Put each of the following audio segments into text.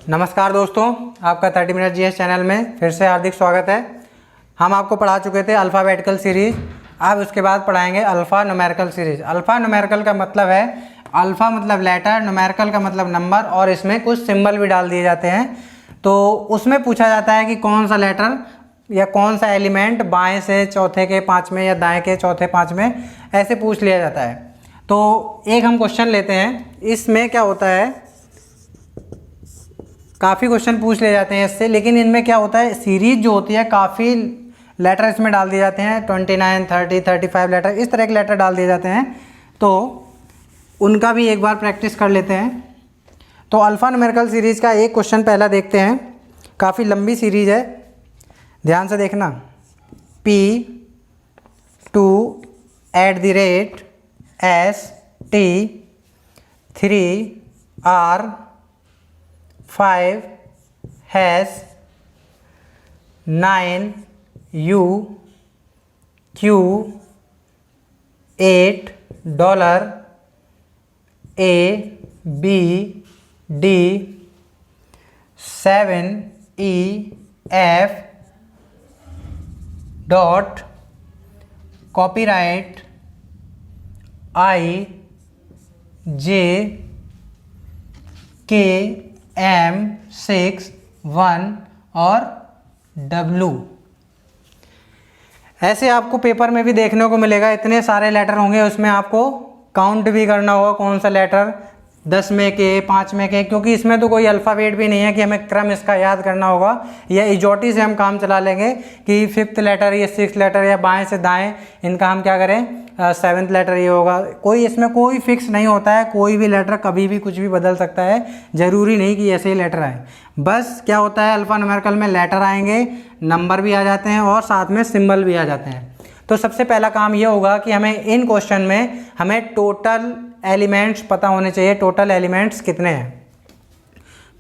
नमस्कार दोस्तों, आपका 30 मिनट जीएस चैनल में फिर से हार्दिक स्वागत है। हम आपको पढ़ा चुके थे अल्फ़ाबेटिकल सीरीज। अब उसके बाद पढ़ाएंगे alpha numerical series. Alpha numerical का मतलब है, अल्फ़ा मतलब लेटर, न्यूमेरिकल का मतलब नंबर, और इसमें कुछ सिंबल भी डाल दिए जाते हैं। तो उसमें पूछा जाता है कि कौन सा लेटर या कौन सा एलिमेंट बाएँ से चौथे के पाँचवें या दाएँ के चौथे पाँचवें, ऐसे पूछ लिया जाता है। तो एक हम क्वेश्चन लेते हैं। इसमें क्या होता है, काफ़ी क्वेश्चन पूछ ले जाते हैं इससे, लेकिन इनमें क्या होता है, सीरीज जो होती है काफ़ी लेटर इसमें डाल दिए जाते हैं। 29, 30, 35 लेटर, इस तरह के लेटर डाल दिए जाते हैं। तो उनका भी एक बार प्रैक्टिस कर लेते हैं। तो अल्फ़ा न्यूमेरिकल सीरीज़ का एक क्वेश्चन पहला देखते हैं। काफ़ी लंबी सीरीज है, ध्यान से देखना। P2@3R5 $9UQ8 ABD 7EF dot copyright IJKM61 और W। ऐसे आपको पेपर में भी देखने को मिलेगा, इतने सारे लेटर होंगे, उसमें आपको काउंट भी करना होगा कौन सा लेटर 10 में के, 5 में के, क्योंकि इसमें तो कोई अल्फ़ाबेट भी नहीं है कि हमें क्रम इसका याद करना होगा, या इजोटी से हम काम चला लेंगे कि 5th लेटर या 6th लेटर या बाएं से दाएं इनका हम क्या करें, 7th लेटर ये होगा। कोई इसमें कोई फिक्स नहीं होता है, कोई भी लेटर कभी भी कुछ भी बदल सकता है, ज़रूरी नहीं कि ऐसे ही लेटर आए। बस क्या होता है, अल्फ़ा न्यूमेरिकल में लेटर आएंगे, नंबर भी आ जाते हैं और साथ में सिंबल भी आ जाते हैं। तो सबसे पहला काम ये होगा कि हमें इन क्वेश्चन में हमें टोटल एलिमेंट्स पता होने चाहिए। टोटल एलिमेंट्स कितने हैं,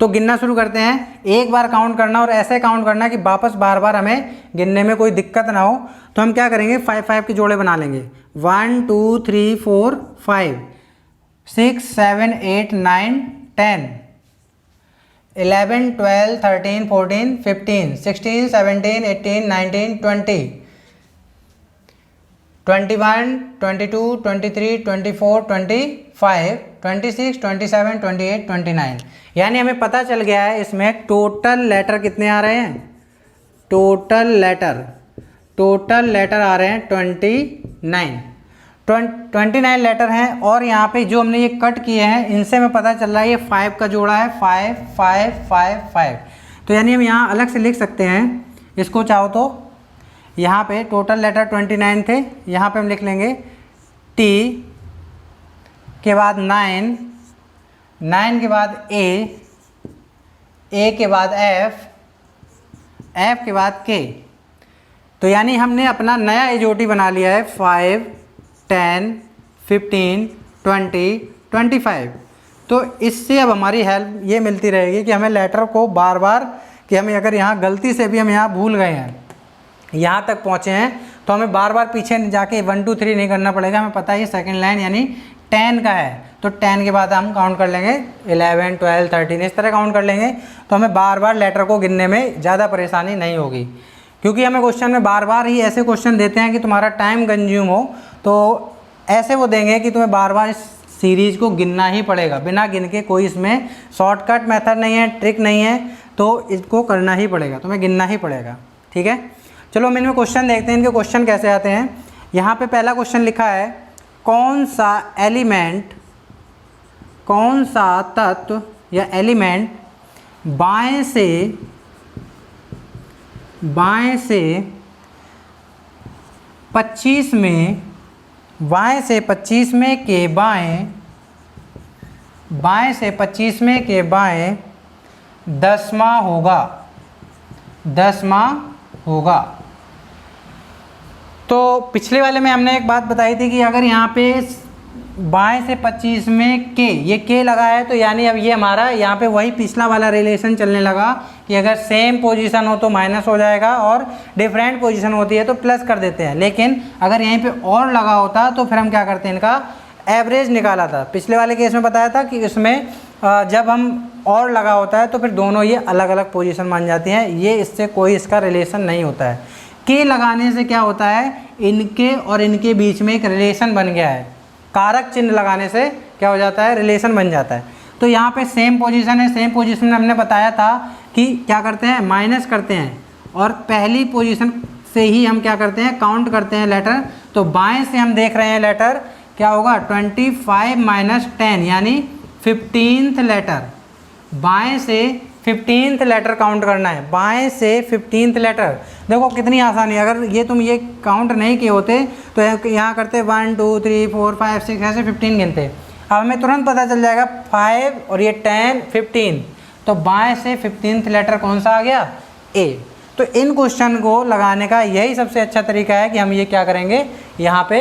तो गिनना शुरू करते हैं। एक बार काउंट करना और ऐसे काउंट करना कि वापस बार बार हमें गिनने में कोई दिक्कत ना हो। तो हम क्या करेंगे, 5 के जोड़े बना लेंगे। 1 2 3 4 5 6 7 8 9 10 11 12 13 14 15 16 17 18 19 20 21 22 23 24 25 26 27 28 29। यानी हमें पता चल गया है इसमें टोटल लेटर कितने आ रहे हैं। टोटल लेटर आ रहे हैं 29 लेटर हैं। और यहाँ पे जो हमने ये कट किए हैं, इनसे हमें पता चल रहा है ये 5 का जोड़ा है, 5 5 5 5। तो यानी हम यहाँ अलग से लिख सकते हैं इसको, चाहो तो यहाँ पे टोटल लेटर 29 थे, यहाँ पे हम लिख लेंगे T के बाद 9 के बाद A के बाद F के बाद K। तो यानी हमने अपना नया एजोटी बना लिया है 5 10 15 20 25। तो इससे अब हमारी हेल्प ये मिलती रहेगी कि हमें लेटर को बार बार, कि हमें अगर यहाँ गलती से भी हम यहाँ भूल गए हैं, यहाँ तक पहुँचे हैं, तो हमें बार बार पीछे जाके 1 2 3 नहीं करना पड़ेगा। हमें पता है ये सेकंड लाइन यानी 10 का है, तो 10 के बाद हम काउंट कर लेंगे 11 12 13, इस तरह काउंट कर लेंगे। तो हमें बार बार लेटर को गिनने में ज़्यादा परेशानी नहीं होगी, क्योंकि हमें क्वेश्चन में बार बार ही ऐसे क्वेश्चन देते हैं कि तुम्हारा टाइम कंज्यूम हो। तो ऐसे वो देंगे कि तुम्हें बार बार इस सीरीज़ को गिनना ही पड़ेगा, बिना गिन के कोई इसमें शॉर्टकट मेथड नहीं है, ट्रिक नहीं है, तो इसको करना ही पड़ेगा, तुम्हें गिनना ही पड़ेगा। ठीक है, चलो हम इनमें क्वेश्चन देखते हैं, इनके क्वेश्चन कैसे आते हैं। यहाँ पे पहला क्वेश्चन लिखा है, कौन सा एलिमेंट, कौन सा तत्व या एलिमेंट बाएं से 25 में, बाएं से 25 में के बाएं, बाएं से 25 में के बाएं 10वां होगा, 10वां होगा। तो पिछले वाले में हमने एक बात बताई थी कि अगर यहाँ पे बाएं से 25 में के, ये के लगा है, तो यानी अब ये हमारा यहाँ पे वही पिछला वाला रिलेशन चलने लगा कि अगर सेम पोजीशन हो तो माइनस हो जाएगा और डिफरेंट पोजीशन होती है तो प्लस कर देते हैं। लेकिन अगर यहीं पे और लगा होता तो फिर हम क्या करते हैं, इनका एवरेज निकाला था। पिछले वाले केस में बताया था कि इसमें जब हम और लगा होता है तो फिर दोनों ये अलग अलग पोजीशन मान जाती हैं, ये इससे कोई इसका रिलेशन नहीं होता है। के लगाने से क्या होता है, इनके और इनके बीच में एक रिलेशन बन गया है, कारक चिन्ह लगाने से क्या हो जाता है, रिलेशन बन जाता है। तो यहाँ पे सेम पोजीशन है, सेम पोजीशन में हमने बताया था कि क्या करते हैं, माइनस करते हैं और पहली पोजीशन से ही हम क्या करते हैं, काउंट करते हैं लेटर। तो बाएं से हम देख रहे हैं लेटर, क्या होगा 25 माइनस 10 यानी 15th लेटर। बाएं से 15th लेटर काउंट करना है, बाएं से 15th लेटर। देखो कितनी आसानी है, अगर ये तुम ये काउंट नहीं किए होते तो यहाँ करते 1 2 3 4 5 6 ऐसे 15 गिनते। अब हमें तुरंत पता चल जाएगा 5 और ये 10 15, तो बाएं से 15th लेटर कौन सा आ गया, ए। तो इन क्वेश्चन को लगाने का यही सबसे अच्छा तरीका है कि हम ये क्या करेंगे, यहाँ पे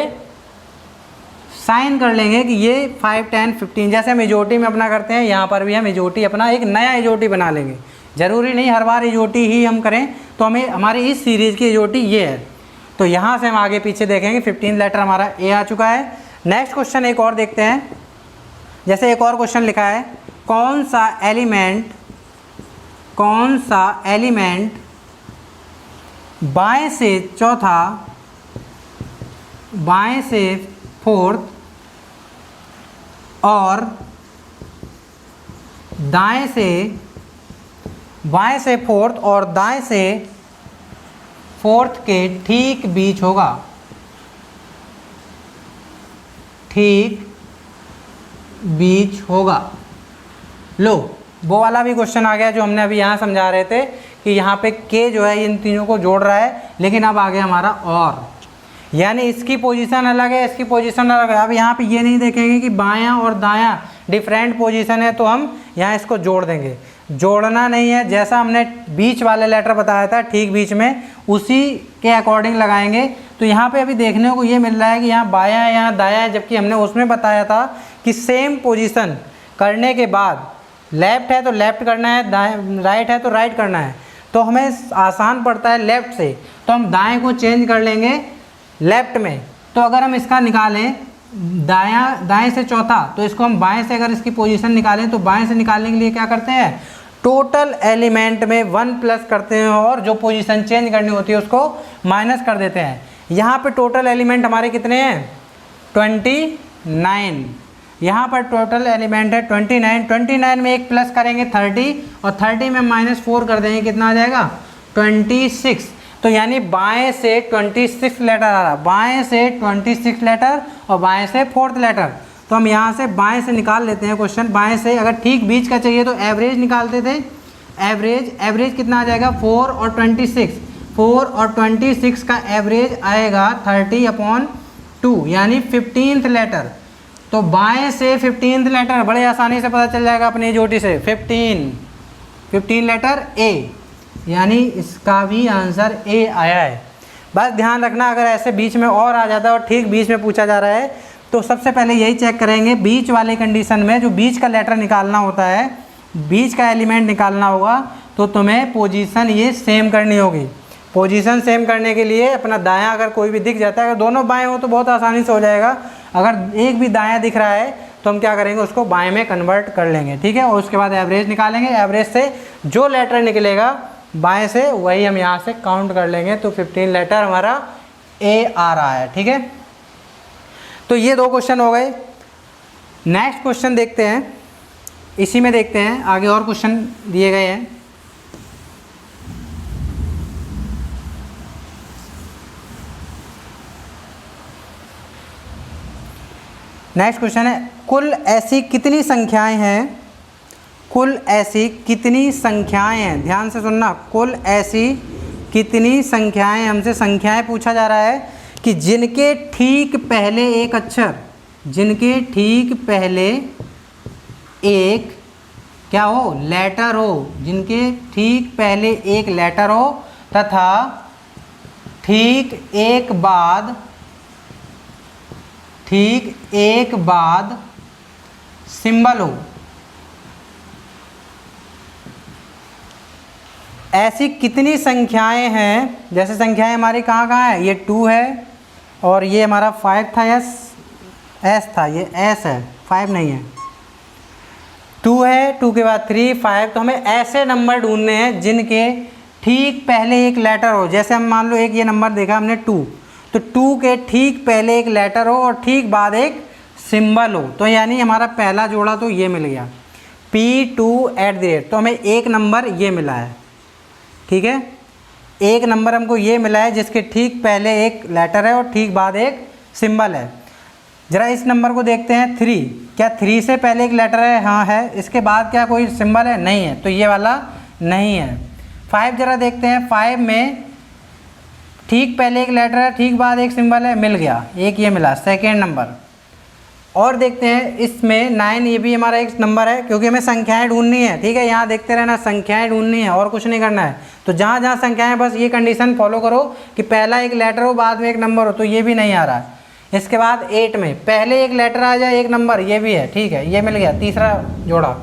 साइन कर लेंगे कि ये 5 10 15, जैसे मेजोरिटी में अपना करते हैं, यहाँ पर भी हम मेजोरिटी अपना एक नया मेजोरिटी बना लेंगे। ज़रूरी नहीं हर बार मेजोरिटी ही हम करें, तो हमें हमारी इस सीरीज़ की मेजोरिटी ये है। तो यहाँ से हम आगे पीछे देखेंगे, 15 लेटर हमारा ए आ चुका है। नेक्स्ट क्वेश्चन एक और देखते हैं। जैसे एक और क्वेश्चन लिखा है, कौन सा एलिमेंट बाएं से चौथा, बाएं से फोर्थ और दाएं से, बाएं से फोर्थ और दाएं से फोर्थ के ठीक बीच होगा, ठीक बीच होगा। लो वो वाला भी क्वेश्चन आ गया जो हमने अभी यहाँ समझा रहे थे कि यहाँ पे के जो है इन तीनों को जोड़ रहा है, लेकिन अब आ गया हमारा और, यानी इसकी पोजीशन अलग है, इसकी पोजीशन अलग है। अब यहाँ पे ये नहीं देखेंगे कि बायां और दायां डिफरेंट पोजीशन है तो हम यहाँ इसको जोड़ देंगे, जोड़ना नहीं है। जैसा हमने बीच वाले लेटर बताया था ठीक बीच में, उसी के अकॉर्डिंग लगाएंगे। तो यहाँ पे अभी देखने को ये मिल रहा है कि यहाँ बायां यहाँ दायां, जबकि हमने उसमें बताया था कि सेम पोजीशन करने के बाद लेफ्ट है तो लेफ्ट करना है, दाएं राइट है तो राइट करना है। तो हमें आसान पड़ता है लेफ्ट से, तो हम दाएं को चेंज कर लेंगे लेफ्ट में। तो अगर हम इसका निकालें दाएं से चौथा, तो इसको हम बाएं से अगर इसकी पोजीशन निकालें तो बाएं से निकालने के लिए क्या करते हैं, टोटल एलिमेंट में 1 प्लस करते हैं और जो पोजीशन चेंज करनी होती है उसको माइनस कर देते हैं। यहाँ पे टोटल एलिमेंट हमारे कितने हैं, 29। यहाँ पर टोटल एलिमेंट है 29, 29 में एक प्लस करेंगे 30 और 30 में -4 कर देंगे, कितना आ जाएगा 26। तो यानी बाएं से 26 लेटर आ रहा, बाएं से 26 लेटर और बाएं से 4th लेटर। तो हम यहाँ से बाएं से निकाल लेते हैं क्वेश्चन। बाएं से अगर ठीक बीच का चाहिए तो एवरेज निकालते थे, एवरेज कितना आ जाएगा 4 और 26, 4 और 26 का एवरेज आएगा 30/2 यानी 15th लेटर। तो बाएं से 15th लेटर बड़े आसानी से पता चल जाएगा अपनी जोटी से, 15 लेटर ए, यानी इसका भी आंसर ए आया है। बस ध्यान रखना, अगर ऐसे बीच में और आ जाता है और ठीक बीच में पूछा जा रहा है तो सबसे पहले यही चेक करेंगे, बीच वाले कंडीशन में जो बीच का लेटर निकालना होता है, बीच का एलिमेंट निकालना होगा, तो तुम्हें पोजीशन ये सेम करनी होगी। पोजीशन सेम करने के लिए अपना दायां अगर कोई भी दिख जाता है, अगर दोनों बाएं हो तो बहुत आसानी से हो जाएगा। अगर एक भी दायां दिख रहा है तो हम क्या करेंगे, उसको बाएं में कन्वर्ट कर लेंगे, ठीक है। और उसके बाद एवरेज निकालेंगे, एवरेज से जो लेटर निकलेगा बाएं से वही हम यहाँ से काउंट कर लेंगे। तो 15 लेटर हमारा ए आ रहा है, ठीक है। तो ये 2 क्वेश्चन हो गए। नेक्स्ट क्वेश्चन देखते हैं, इसी में देखते हैं आगे और क्वेश्चन दिए गए हैं। नेक्स्ट क्वेश्चन है, कुल ऐसी कितनी संख्याएं हैं, कुल ऐसी कितनी संख्याएं हैं, ध्यान से सुनना, कुल ऐसी कितनी संख्याएं, हमसे संख्याएं पूछा जा रहा है कि जिनके ठीक पहले एक अक्षर, जिनके ठीक पहले एक क्या हो, लेटर हो, जिनके ठीक पहले एक लेटर हो तथा ठीक एक बाद सिंबल हो। ऐसी कितनी संख्याएं हैं, जैसे संख्याएं हमारी कहाँ कहाँ है, ये 2 है और ये हमारा 5 था, एस था, ये एस है, 5 नहीं है। 2 है, 2 के बाद 3, 5। तो हमें ऐसे नंबर ढूंढने हैं जिनके ठीक पहले एक लेटर हो। जैसे हम मान लो एक ये नंबर देखा हमने 2, तो 2 के ठीक पहले एक लेटर हो और ठीक बाद एक सिंबल हो। तो यानी हमारा पहला जोड़ा तो ये मिल गया P2 @ तो हमें एक नंबर ये मिला है। ठीक है, एक नंबर हमको ये मिला है जिसके ठीक पहले एक लेटर है और ठीक बाद एक सिंबल है। ज़रा इस नंबर को देखते हैं 3, क्या 3 से पहले एक लेटर है? हाँ है। इसके बाद क्या कोई सिंबल है? नहीं है, तो ये वाला नहीं है। 5 ज़रा देखते हैं, 5 में ठीक पहले एक लेटर है, ठीक बाद एक सिंबल है, मिल गया, एक ये मिला, सेकेंड नंबर। और देखते हैं इसमें 9, ये भी हमारा एक नंबर है क्योंकि हमें संख्याएं ढूंढनी है। ठीक है, यहाँ देखते रहना, संख्याएं ढूंढनी है और कुछ नहीं करना है। तो जहाँ जहाँ संख्याएं, बस ये कंडीशन फॉलो करो कि पहला एक लेटर हो बाद में एक नंबर हो, तो ये भी नहीं आ रहा है। इसके बाद 8 में पहले एक लेटर आ जाए एक नंबर, ये भी है। ठीक है, ये मिल गया, तीसरा जोड़ा।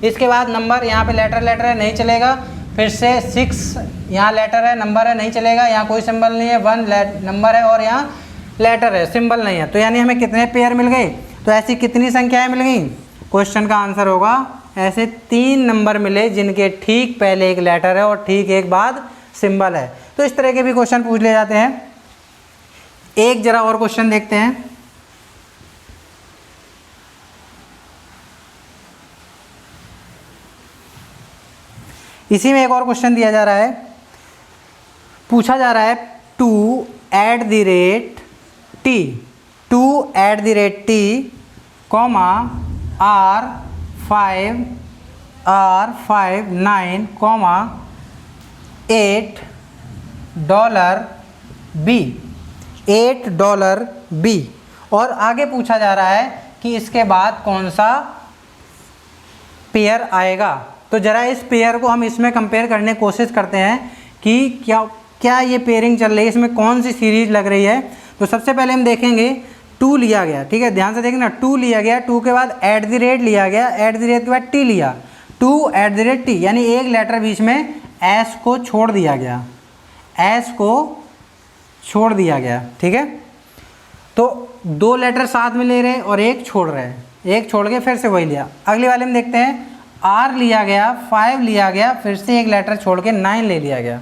इसके बाद नंबर, यहाँ पे लेटर है, नहीं चलेगा। फिर से 6, यहाँ लेटर है, नंबर है, नहीं चलेगा। यहाँ कोई सिंबल नहीं है, 1 नंबर है और यहाँ लेटर है, सिंबल नहीं है। तो यानी हमें कितने पेयर मिल गए? तो ऐसी कितनी संख्याएं मिल गई? क्वेश्चन का आंसर होगा ऐसे 3 नंबर मिले जिनके ठीक पहले एक लेटर है और ठीक एक बाद सिंबल है। तो इस तरह के भी क्वेश्चन पूछ ले जाते हैं। एक जरा और क्वेश्चन देखते हैं। इसी में एक और क्वेश्चन दिया जा रहा है, पूछा जा रहा है 2 @ t, 2 @ t, R5 9, $8 और आगे पूछा जा रहा है कि इसके बाद कौन सा पेयर आएगा। तो ज़रा इस पेयर को हम इसमें कंपेयर करने की कोशिश करते हैं कि क्या ये पेयरिंग चल रही है, इसमें कौन सी सीरीज लग रही है। तो सबसे पहले हम देखेंगे 2 लिया गया। ठीक है, ध्यान से देखना, 2 लिया गया, 2 के बाद @ लिया गया, @ के बाद t लिया, 2 @ t, यानी एक लेटर बीच में s को छोड़ दिया गया, s को छोड़ दिया गया। ठीक है, तो 2 लेटर साथ में ले रहे और एक छोड़ रहे हैं, एक छोड़ के फिर से वही लिया। अगले वाले में देखते हैं, r लिया गया, 5 लिया गया, फिर से एक लेटर छोड़ के 9 ले लिया गया।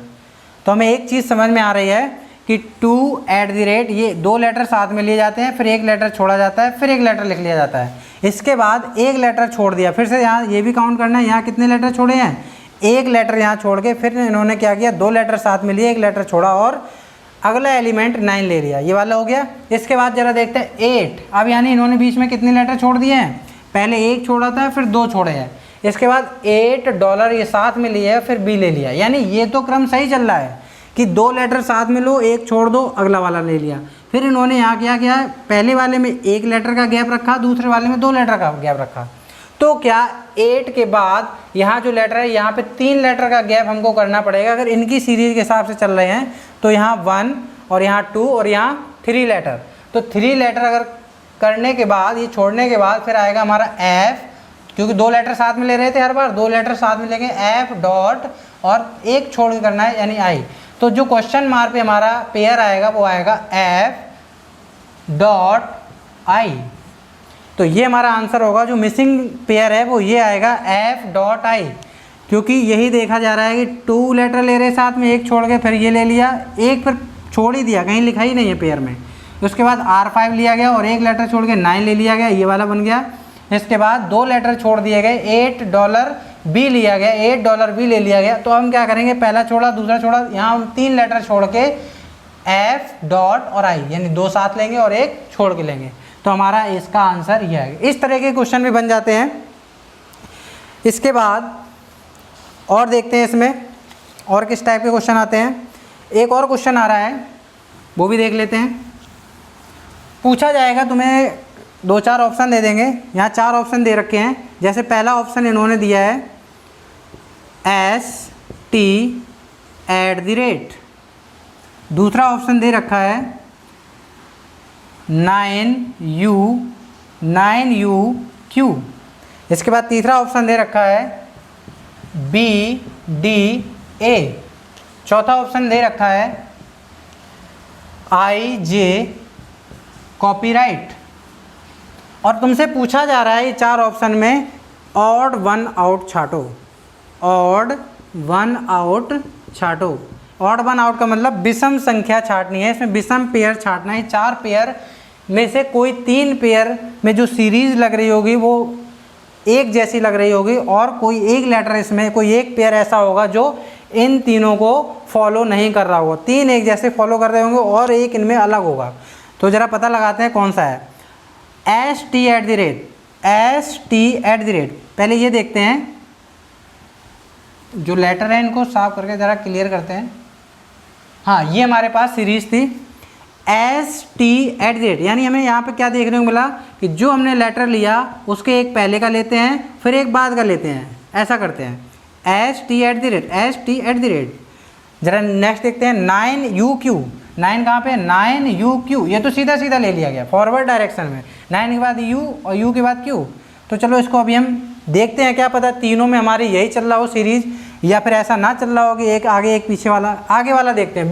तो हमें एक चीज़ समझ में आ रही है कि 2 @ ये 2 लेटर साथ में लिए जाते हैं, फिर एक लेटर छोड़ा जाता है, फिर एक लेटर लिख लिया जाता है। इसके बाद एक लेटर छोड़ दिया, फिर से यहाँ ये भी काउंट करना है, यहाँ कितने लेटर छोड़े हैं? एक लेटर यहाँ छोड़ के फिर इन्होंने क्या किया, 2 लेटर साथ में लिए, एक लेटर छोड़ा और अगला एलिमेंट 9 ले लिया, ये वाला हो गया। इसके बाद जरा देखते हैं 8। अब यानी इन्होंने बीच में कितने लेटर छोड़ दिए हैं? पहले एक छोड़ा था, फिर 2 छोड़े हैं। इसके बाद $8 ये साथ में लिया है, फिर B ले लिया। यानी ये तो क्रम सही चल रहा है कि 2 लेटर साथ में लो, एक छोड़ दो, अगला वाला ले लिया। फिर इन्होंने यहाँ क्या किया है, पहले वाले में 1 लेटर का गैप रखा, दूसरे वाले में 2 लेटर का गैप रखा। तो क्या 8 के बाद यहाँ जो लेटर है, यहाँ पे 3 लेटर का गैप हमको करना पड़ेगा। अगर इनकी सीरीज के हिसाब से चल रहे हैं तो यहाँ 1 और यहाँ 2 और यहाँ 3 लेटर। तो 3 लेटर अगर करने के बाद, ये छोड़ने के बाद फिर आएगा हमारा F, क्योंकि 2 लेटर साथ में ले रहे थे हर बार, 2 लेटर साथ में लेंगे, F डॉट और एक छोड़ के करना है यानी I। तो जो क्वेश्चन मार्क पे हमारा पेयर आएगा वो आएगा F डॉट I। तो ये हमारा आंसर होगा, जो मिसिंग पेयर है वो ये आएगा F डॉट I, क्योंकि यही देखा जा रहा है कि 2 लेटर ले रहे साथ में, एक छोड़ के फिर ये ले लिया, एक फिर छोड़ ही दिया, कहीं लिखा ही नहीं है पेयर में। उसके बाद R5 लिया गया और एक लेटर छोड़ के 9 ले लिया गया, ये वाला बन गया। इसके बाद 2 लेटर छोड़ दिए गए, $8 B लिया गया, $8 B ले लिया गया। तो हम क्या करेंगे, पहला छोड़ा, दूसरा छोड़ा, यहाँ हम 3 लेटर छोड़ के F डॉट और I, यानी 2 साथ लेंगे और एक छोड़ के लेंगे। तो हमारा इसका आंसर यह है। इस तरह के क्वेश्चन भी बन जाते हैं। इसके बाद और देखते हैं इसमें और किस टाइप के क्वेश्चन आते हैं। एक और क्वेश्चन आ रहा है, वो भी देख लेते हैं। पूछा जाएगा, तुम्हें 2-4 ऑप्शन दे देंगे। यहाँ 4 ऑप्शन दे रखे हैं। जैसे पहला ऑप्शन इन्होंने दिया है ST @ दूसरा ऑप्शन दे रखा है 9UQ। इसके बाद तीसरा ऑप्शन दे रखा है BDA। चौथा ऑप्शन दे रखा है IJ कॉपीराइट। और तुमसे पूछा जा रहा है ये 4 ऑप्शन में ऑड वन आउट छाटो, ऑड वन आउट छाटो। ऑड वन आउट का मतलब विषम संख्या छाटनी है, इसमें विषम पेयर छाटना है। 4 पेयर में से कोई 3 पेयर में जो सीरीज लग रही होगी वो एक जैसी लग रही होगी, और कोई एक लेटर इसमें कोई एक पेयर ऐसा होगा जो इन तीनों को फॉलो नहीं कर रहा होगा। 3 एक जैसे फॉलो कर रहे होंगे और एक इनमें अलग होगा। तो ज़रा पता लगाते हैं कौन सा है। ST@, पहले ये देखते हैं, जो लेटर है इनको साफ करके ज़रा क्लियर करते हैं। हाँ, ये हमारे पास सीरीज थी ST@, यानी हमें यहाँ पे क्या देखने को मिला कि जो हमने लेटर लिया उसके एक पहले का लेते हैं फिर एक बाद का लेते हैं, ऐसा करते हैं। ST@। जरा नेक्स्ट देखते हैं 9UQ। 9 कहाँ पे? 9UQ, ये तो सीधा सीधा ले लिया गया फॉरवर्ड डायरेक्शन में। 9 के बाद U और U के बाद Q। तो चलो इसको अभी हम देखते हैं, क्या पता तीनों में हमारी यही चल रहा हो सीरीज, या फिर ऐसा ना चल रहा हो कि एक आगे एक पीछे वाला। आगे वाला देखते हैं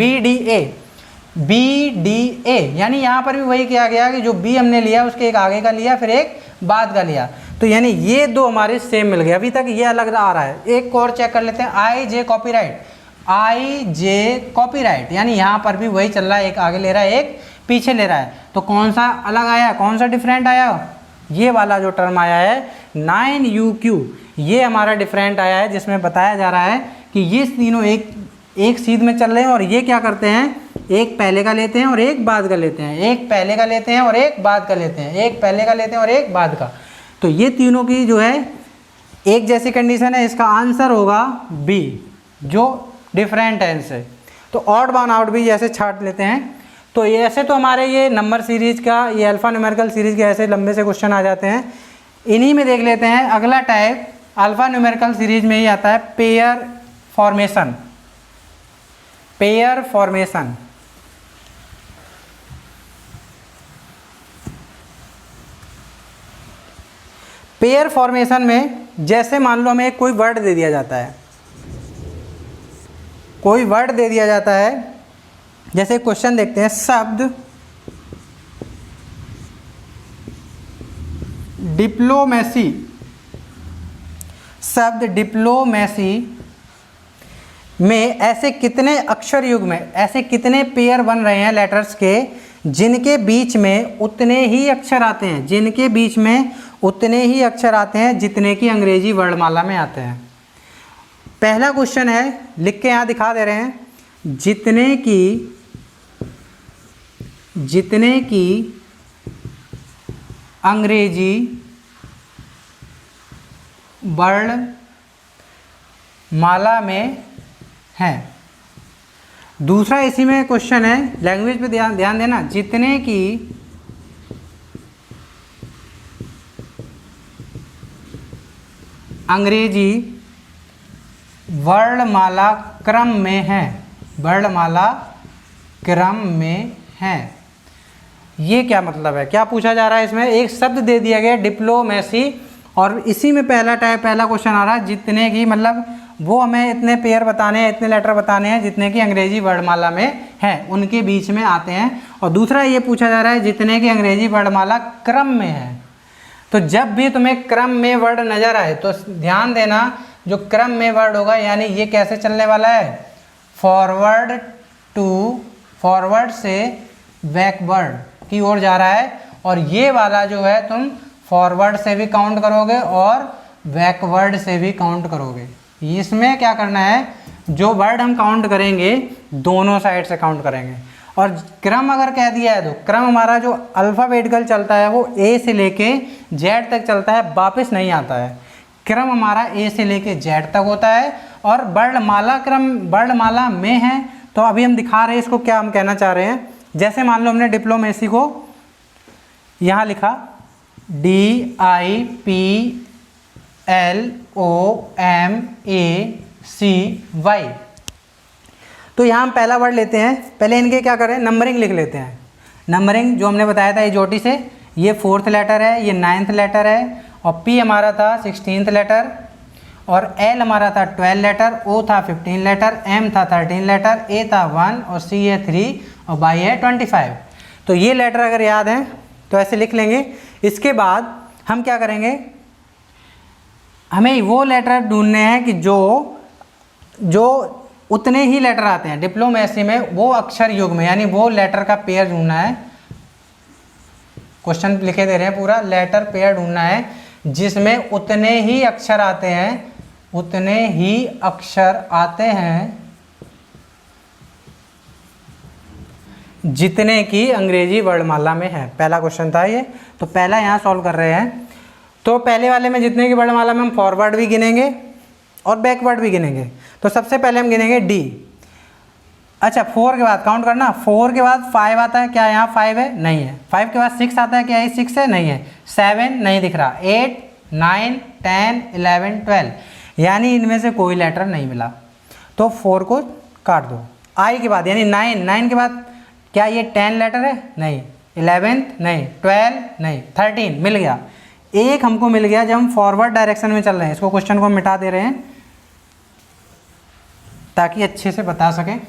BDA, यानी यहाँ पर भी वही किया गया कि जो B हमने लिया उसके एक आगे का लिया फिर एक बाद का लिया। तो यानी ये दो हमारे सेम मिल गए। अभी तक ये अलग आ रहा है। एक और चेक कर लेते हैं, IJ कॉपीराइट, यानी यहाँ पर भी वही चल रहा है, एक आगे ले रहा है एक पीछे ले रहा है। तो कौन सा अलग आया, कौन सा डिफरेंट आया? ये वाला जो टर्म आया है 9UQ, ये हमारा डिफरेंट आया है, जिसमें बताया जा रहा है कि ये तीनों एक सीध में चल रहे हैं और ये क्या करते हैं, एक पहले का लेते हैं और एक बाद का लेते हैं, एक पहले का लेते हैं और एक बाद का लेते हैं, एक पहले का लेते हैं और एक बाद का। तो ये तीनों की जो है एक जैसी कंडीशन है। इसका आंसर होगा बी, जो डिफरेंट है इनसे। तो ऑड वन आउट भी जैसे छाट लेते हैं। तो ये ऐसे तो हमारे ये नंबर सीरीज का, ये अल्फ़ा न्यूमेरिकल सीरीज के ऐसे लंबे से क्वेश्चन आ जाते हैं। इन्हीं में देख लेते हैं अगला टाइप, अल्फ़ा न्यूमेरिकल सीरीज में ही आता है pair formation. Pair formation pair formation में जैसे मान लो हमें कोई वर्ड दे दिया जाता है, कोई वर्ड दे दिया जाता है। जैसे क्वेश्चन देखते हैं, शब्द डिप्लोमेसी, शब्द डिप्लोमेसी में ऐसे कितने अक्षर युग्म में ऐसे कितने पेयर बन रहे हैं लेटर्स के, जिनके बीच में उतने ही अक्षर आते हैं, जिनके बीच में उतने ही अक्षर आते हैं जितने की अंग्रेजी वर्णमाला में आते हैं। पहला क्वेश्चन है, लिख के यहाँ दिखा दे रहे हैं, जितने की अंग्रेजी वर्णमाला में है। दूसरा इसी में क्वेश्चन है, लैंग्वेज पे ध्यान देना, जितने की अंग्रेजी वर्णमाला क्रम में है, वर्णमाला क्रम में है। ये क्या मतलब है, क्या पूछा जा रहा है इसमें? एक शब्द दे दिया गया डिप्लोमेसी, और इसी में पहला क्वेश्चन आ रहा है जितने की, मतलब वो हमें इतने पेयर बताने हैं, इतने लेटर बताने हैं जितने की अंग्रेजी वर्णमाला में हैं, उनके बीच में आते हैं। और दूसरा ये पूछा जा रहा है जितने की अंग्रेजी वर्णमाला क्रम में है। तो जब भी तुम्हें क्रम में वर्ड नज़र आए तो ध्यान देना, जो क्रम में वर्ड होगा यानी ये कैसे चलने वाला है, फॉरवर्ड से बैकवर्ड की ओर जा रहा है। और ये वाला जो है तुम फॉरवर्ड से भी काउंट करोगे और बैकवर्ड से भी काउंट करोगे। इसमें क्या करना है, जो वर्ड हम काउंट करेंगे दोनों साइड से काउंट करेंगे। और क्रम अगर कह दिया है तो क्रम हमारा जो अल्फ़ाबेटिकल चलता है वो ए से लेके जेड तक चलता है, वापस नहीं आता है। क्रम हमारा ए से लेके जेड तक होता है और वर्णमाला क्रम वर्णमाला में है। तो अभी हम दिखा रहे हैं इसको, क्या हम कहना चाह रहे हैं। जैसे मान लो हमने डिप्लोमेसी को यहाँ लिखा DIPLOMACY, तो यहाँ हम पहला वर्ड लेते हैं। पहले इनके क्या करें, नंबरिंग लिख लेते हैं। नंबरिंग जो हमने बताया था एजोटी से, ये 4th लेटर है, ये 9th लेटर है, और P हमारा था 16th लेटर, और L हमारा था 12 लेटर, O था 15 लेटर, M था 13 लेटर, A था 1 और C है 3 और Y है 25। तो ये लेटर अगर याद है तो ऐसे लिख लेंगे। इसके बाद हम क्या करेंगे, हमें वो लेटर ढूंढने हैं कि जो उतने ही लेटर आते हैं डिप्लोमेसी में, वो अक्षर युग्म यानी वो लेटर का पेयर ढूंढना है। क्वेश्चन लिखे दे रहे हैं पूरा, लेटर पेयर ढूंढना है जिसमें उतने ही अक्षर आते हैं, उतने ही अक्षर आते हैं जितने की अंग्रेजी वर्णमाला में है। पहला क्वेश्चन था ये, तो पहला यहाँ सॉल्व कर रहे हैं। तो पहले वाले में जितने की वर्णमाला में हम फॉरवर्ड भी गिनेंगे और बैकवर्ड भी गिनेंगे। तो सबसे पहले हम गिनेंगे डी। अच्छा 4 के बाद काउंट करना, 4 के बाद 5 आता है, क्या यहाँ 5 है? नहीं है। 5 के बाद 6 आता है, क्या ये 6 है? नहीं है। 7 नहीं दिख रहा। 8 9 10 11 12 यानी इनमें से कोई लेटर नहीं मिला, तो 4 को काट दो। आई के बाद यानी 9 के बाद क्या ये 10 लेटर है? नहीं। 11 नहीं, 12 नहीं, 13 मिल गया। एक हमको मिल गया जब हम फॉरवर्ड डायरेक्शन में चल रहे हैं। इसको क्वेश्चन को हम मिटा दे रहे हैं ताकि अच्छे से बता सकें।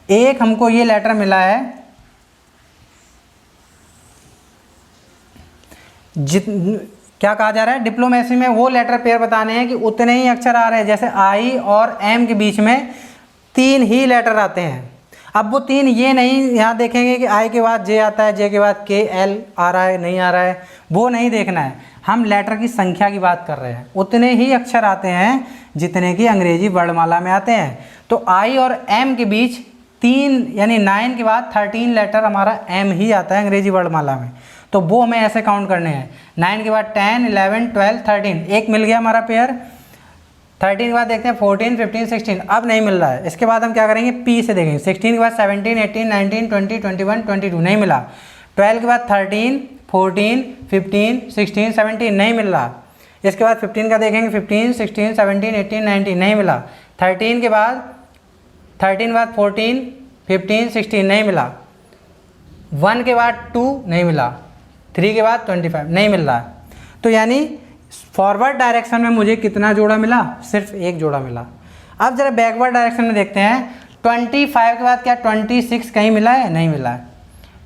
एक हमको ये लेटर मिला है क्या कहा जा रहा है डिप्लोमेसी में, वो लेटर पेयर बताने हैं कि उतने ही अक्षर आ रहे हैं। जैसे आई और एम के बीच में 3 ही लेटर आते हैं। अब वो 3 ये नहीं यहाँ देखेंगे कि आई के बाद जे आता है, जे के बाद के एल आ रहा है नहीं आ रहा है, वो नहीं देखना है। हम लेटर की संख्या की बात कर रहे हैं। उतने ही अक्षर आते हैं जितने की अंग्रेजी वर्णमाला में आते हैं। तो आई और एम के बीच 3 यानी 9 के बाद 13 लेटर हमारा एम ही आता है अंग्रेजी वर्णमाला में, तो वो हमें ऐसे काउंट करने हैं। 9 के बाद 10 11 12 13 एक मिल गया हमारा पेयर। 13 के बाद देखते हैं 14 15 16 अब नहीं मिल रहा है। इसके बाद हम क्या करेंगे पी से देखेंगे। 16 के बाद 17 18 19 20 21 22 नहीं मिला। 12 के बाद 13 14 15 16 17 नहीं मिल रहा। इसके बाद 15 का देखेंगे 15 16 17 18 19 नहीं मिला। 13 के बाद 14 15 16 नहीं मिला। 1 के बाद 2 नहीं मिला। 3 के बाद 25 नहीं मिल रहा है। तो यानी फॉरवर्ड डायरेक्शन में मुझे कितना जोड़ा मिला? सिर्फ एक जोड़ा मिला। अब जरा बैकवर्ड डायरेक्शन में देखते हैं। 25 के बाद क्या 26 कहीं मिला है? नहीं मिला है,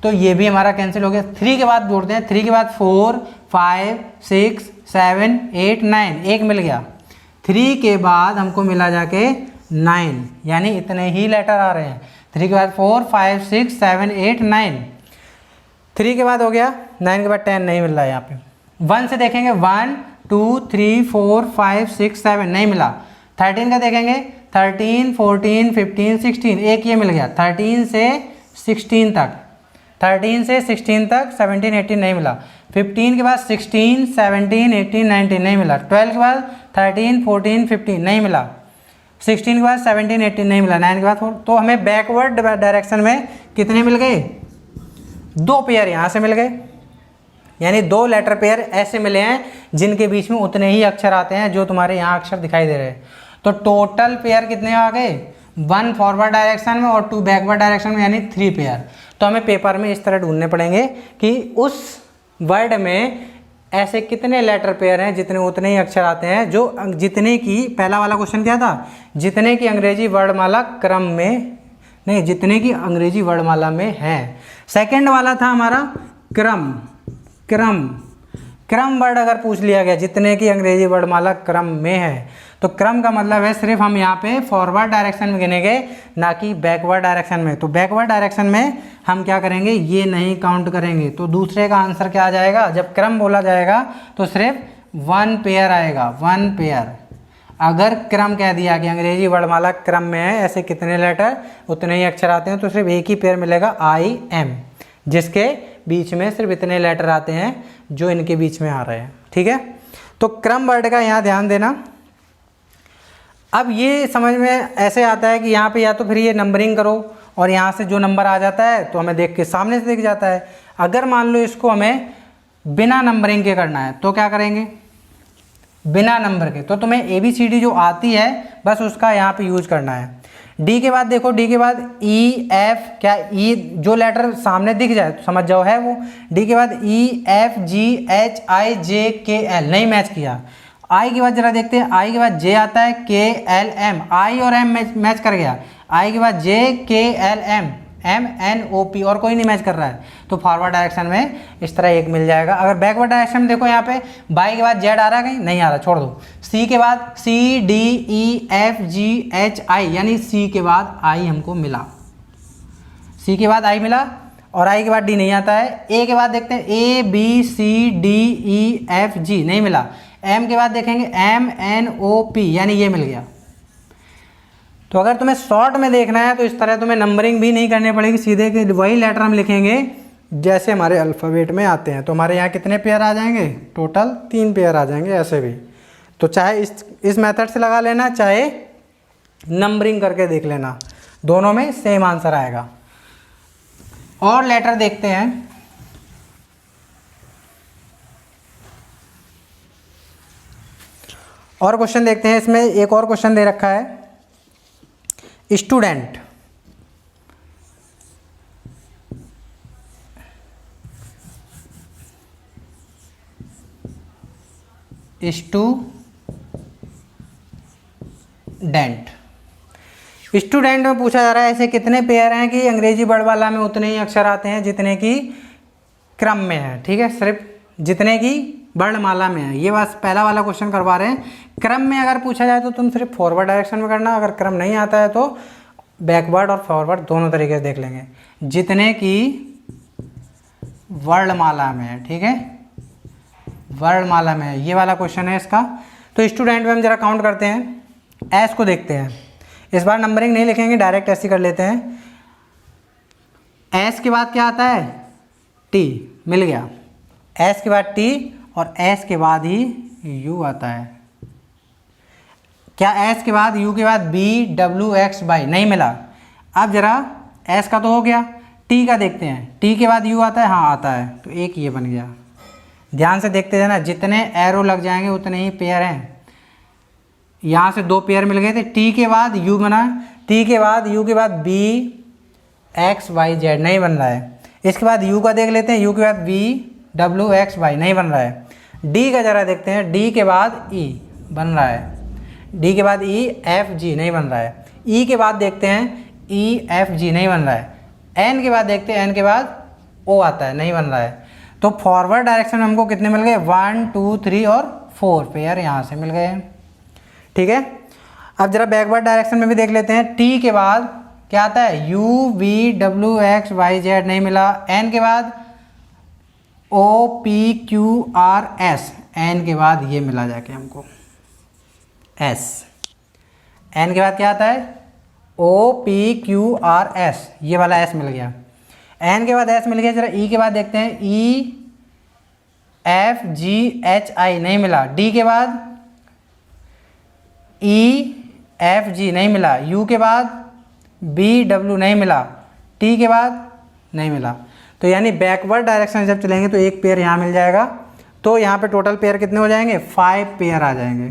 तो ये भी हमारा कैंसिल हो गया। 3 के बाद जोड़ते हैं। 3 के बाद 4 5 6 7 8 9 एक मिल गया। 3 के बाद हमको मिला जाके 9 यानी इतने ही लेटर आ रहे हैं। 3 के बाद 4 5 6 7 8 9 3 के बाद हो गया। 9 के बाद 10 नहीं मिल रहा है। यहाँ पे 1 से देखेंगे 1 2 3 4 5 6 7 नहीं मिला। 13 का देखेंगे 13 14 15 16 एक ये मिल गया। 13 से 16 तक 17 18 नहीं मिला। 15 के बाद 16 17 18 19 नहीं मिला। 12 के बाद 13 14 15 नहीं मिला। 16 के बाद 17 18 नहीं मिला। 9 के बाद 4। तो हमें बैकवर्ड डायरेक्शन में कितने मिल गए? 2 पेयर यहाँ से मिल गए, यानी 2 लेटर पेयर ऐसे मिले हैं जिनके बीच में उतने ही अक्षर आते हैं जो तुम्हारे यहाँ अक्षर दिखाई दे रहे हैं। तो टोटल पेयर कितने आ गए? 1 फॉरवर्ड डायरेक्शन में और 2 बैकवर्ड डायरेक्शन में, यानी 3 पेयर। तो हमें पेपर में इस तरह ढूंढने पड़ेंगे कि उस वर्ड में ऐसे कितने लेटर पेयर हैं जितने उतने ही अक्षर आते हैं जो जितने की, पहला वाला क्वेश्चन क्या था? जितने की अंग्रेजी वर्णमाला क्रम में नहीं, जितने की अंग्रेजी वर्णमाला में है। सेकंड वाला था हमारा क्रम। क्रम वर्ड अगर पूछ लिया गया जितने की अंग्रेजी वर्णमाला क्रम में है, तो क्रम का मतलब है सिर्फ हम यहाँ पे फॉरवर्ड डायरेक्शन में गिनेंगे, ना कि बैकवर्ड डायरेक्शन में। तो बैकवर्ड डायरेक्शन में हम क्या करेंगे? ये नहीं काउंट करेंगे। तो दूसरे का आंसर क्या आ जाएगा? जब क्रम बोला जाएगा तो सिर्फ 1 पेयर आएगा, 1 पेयर। अगर क्रम कह दिया कि अंग्रेजी वर्णमाला क्रम में है, ऐसे कितने लेटर उतने ही अक्षर आते हैं, तो सिर्फ एक ही पेयर मिलेगा IM, जिसके बीच में सिर्फ इतने लेटर आते हैं जो इनके बीच में आ रहे हैं। ठीक है, तो क्रम वर्ड का यहाँ ध्यान देना। अब ये समझ में ऐसे आता है कि यहाँ पे या तो फिर ये नंबरिंग करो और यहाँ से जो नंबर आ जाता है तो हमें देख के सामने से दिख जाता है। अगर मान लो इसको हमें बिना नंबरिंग के करना है तो क्या करेंगे? बिना नंबर के। तो तुम्हें ABCD जो आती है बस उसका यहाँ पे यूज करना है। डी के बाद देखो, डी के बाद EF, क्या ई जो लेटर सामने दिख जाए तो समझ जाओ है वो। डी के बाद EFGHIJKL नहीं मैच किया। आई के बाद जरा देखते हैं, आई के बाद जे आता है KLM, आई और एम मैच कर गया। आई के बाद JKLM, MNOP और कोई नहीं मैच कर रहा है, तो फॉरवर्ड डायरेक्शन में इस तरह एक मिल जाएगा। अगर बैकवर्ड डायरेक्शन में देखो यहाँ पे बाई के बाद जेड आ रहा है कहीं, नहीं आ रहा, छोड़ दो। सी के बाद CDEFGHI, यानी सी के बाद आई हमको मिला, सी के बाद आई मिला, और आई के बाद डी नहीं आता है। ए के बाद देखते हैं ABCDEFG नहीं मिला। एम के बाद देखेंगे MNOP, यानी ये मिल गया। तो अगर तुम्हें शॉर्ट में देखना है तो इस तरह तुम्हें नंबरिंग भी नहीं करनी पड़ेगी, सीधे के वही लेटर हम लिखेंगे जैसे हमारे अल्फ़ाबेट में आते हैं। तो हमारे यहाँ कितने पेयर आ जाएंगे, टोटल 3 पेयर आ जाएंगे ऐसे भी। तो चाहे इस मेथड से लगा लेना, चाहे नंबरिंग करके देख लेना, दोनों में सेम आंसर आएगा। और लेटर देखते हैं। और क्वेश्चन देखते हैं। इसमें एक और क्वेश्चन दे रखा है, स्टूडेंट। स्टूडेंट में पूछा जा रहा है ऐसे कितने पेयर हैं कि अंग्रेजी वर्णमाला में उतने ही अक्षर आते हैं जितने की क्रम में है। ठीक है, सिर्फ जितने की वर्णमाला में है। ये बस पहला वाला क्वेश्चन करवा रहे हैं। क्रम में अगर पूछा जाए तो तुम सिर्फ फॉरवर्ड डायरेक्शन में करना, अगर क्रम नहीं आता है तो बैकवर्ड और फॉरवर्ड दोनों तरीके से देख लेंगे। जितने की वर्णमाला में है, ठीक है, वर्णमाला में है, ये वाला क्वेश्चन है इसका। तो स्टूडेंट में हम जरा काउंट करते हैं, एस को देखते हैं। इस बार नंबरिंग नहीं लिखेंगे, डायरेक्ट ऐसे कर लेते हैं। एस के बाद क्या आता है, टी, मिल गया। एस के बाद टी और एस के बाद ही यू आता है। क्या एस के बाद यू के बाद BWX नहीं मिला। अब जरा एस का तो हो गया, टी का देखते हैं। टी के बाद यू आता है, हाँ आता है, तो एक ये बन गया। ध्यान से देखते थे ना, जितने एरो लग जाएंगे उतने ही पेयर हैं। यहाँ से 2 पेयर मिल गए थे। टी के बाद यू बना, टी के बाद यू के बाद BXYZ नहीं बन रहा है। इसके बाद यू का देख लेते हैं, यू के बाद BWXY नहीं बन रहा है। डी का जरा देखते हैं, डी के बाद ई बन रहा है, डी के बाद EFG नहीं बन रहा है। ई के बाद देखते हैं EFG नहीं बन रहा है। एन के बाद देखते हैं, एन के बाद ओ आता है, नहीं बन रहा है। तो फॉरवर्ड डायरेक्शन में हमको कितने मिल गए, 1 2 3 और 4 पेयर यहाँ से मिल गए। ठीक है, अब जरा बैकवर्ड डायरेक्शन में भी देख लेते हैं। टी के बाद क्या आता है, UVWXYZ नहीं मिला। एन के बाद OPQRS, एन के बाद ये मिला जाके हमको S। एन के बाद क्या आता है, OPQRS, ये वाला S मिल गया। एन के बाद S मिल गया। जरा ई के बाद देखते हैं, EFGHI नहीं मिला। डी के बाद EFG नहीं मिला। यू के बाद BW नहीं मिला। टी के बाद नहीं मिला। तो यानी बैकवर्ड डायरेक्शन जब चलेंगे तो एक पेयर यहाँ मिल जाएगा। तो यहाँ पे टोटल पेयर कितने हो जाएंगे, 5 पेयर आ जाएंगे।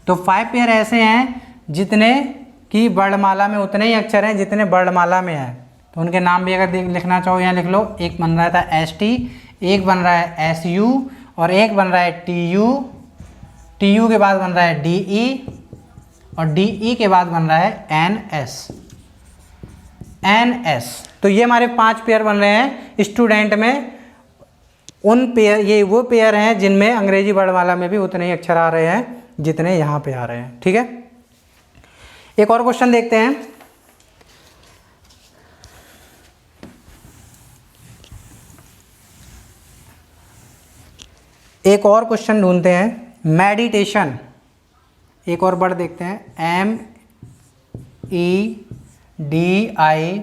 तो 5 पेयर ऐसे हैं जितने की वर्णमाला में उतने ही अक्षर हैं जितने वर्णमाला में है। तो उनके नाम भी अगर लिखना चाहो यहाँ लिख लो। एक बन रहा था ST, एक बन रहा है SU और एक बन रहा है TU। TU के बाद बन रहा है DE और DE के बाद बन रहा है NS। तो ये हमारे 5 पेयर बन रहे हैं स्टूडेंट में। उन पेयर, ये वो पेयर हैं जिनमें अंग्रेजी वर्णमाला में भी उतने ही अक्षर आ रहे हैं जितने यहाँ पे आ रहे हैं। ठीक है, एक और क्वेश्चन देखते हैं। एक और क्वेश्चन ढूंढते हैं, मेडिटेशन। एक और वर्ड देखते हैं, MEDI,